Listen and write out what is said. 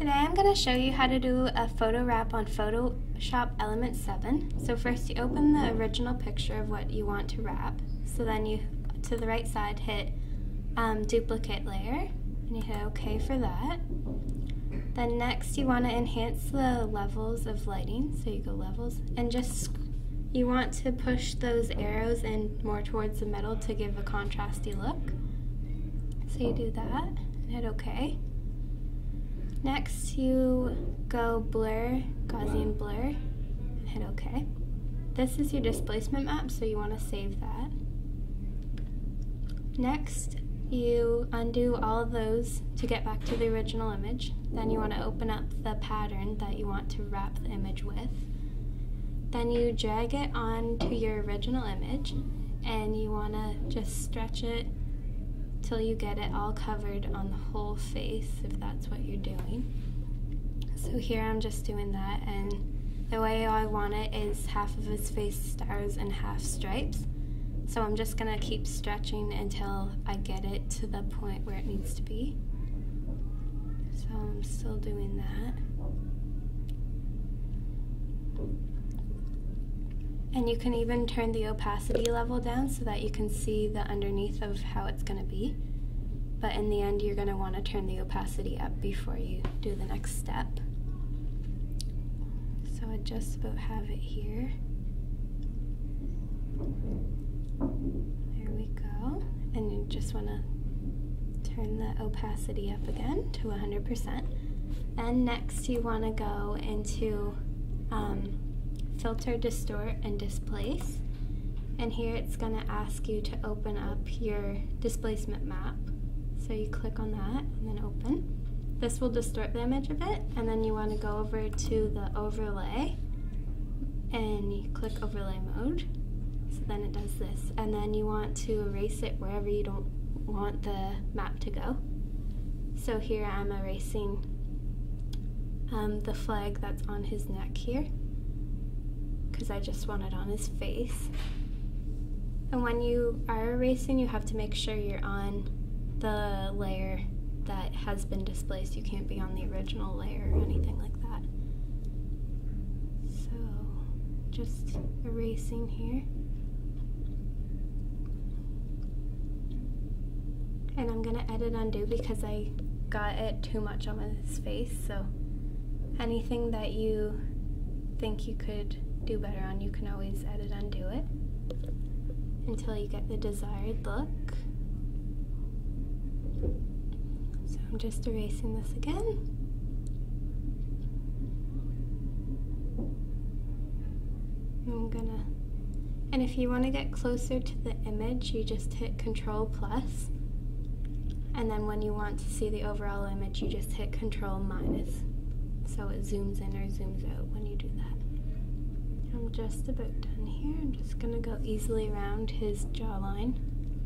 Today I'm going to show you how to do a photo wrap on Photoshop Element 7. So first you open the original picture of what you want to wrap. So then you, to the right side, hit duplicate layer and you hit OK for that. Then next you want to enhance the levels of lighting. So you go levels and just you want to push those arrows in more towards the middle to give a contrasty look. So you do that and hit OK. Next you go blur, Gaussian blur, and hit OK. This is your displacement map, so you want to save that. Next you undo all of those to get back to the original image. Then you want to open up the pattern that you want to wrap the image with. Then you drag it onto your original image and you want to just stretch it till you get it all covered on the whole face, if that's what you're doing. So here I'm just doing that, and the way I want it is half of his face stars and half stripes. So I'm just gonna keep stretching until I get it to the point where it needs to be. So I'm still doing that. And you can even turn the opacity level down so that you can see the underneath of how it's going to be. But in the end, you're going to want to turn the opacity up before you do the next step. So I just about have it here. There we go. And you just want to turn the opacity up again to 100%. And next you want to go into Filter, Distort, and Displace. And here it's going to ask you to open up your displacement map. So you click on that and then open. This will distort the image a bit, and then you want to go over to the overlay and you click overlay mode. So then it does this. And then you want to erase it wherever you don't want the map to go. So here I'm erasing the flag that's on his neck here, because I just want it on his face. And when you are erasing, you have to make sure you're on the layer that has been displaced. You can't be on the original layer or anything like that. So just erasing here. And I'm gonna edit undo because I got it too much on his face. So anything that you think you could do better on, you can always edit undo it until you get the desired look. So I'm just erasing this again. And if you want to get closer to the image, you just hit Control+, and then when you want to see the overall image, you just hit Control-, so it zooms in or zooms out when you do that. I'm just about done here. I'm just going to go easily around his jawline.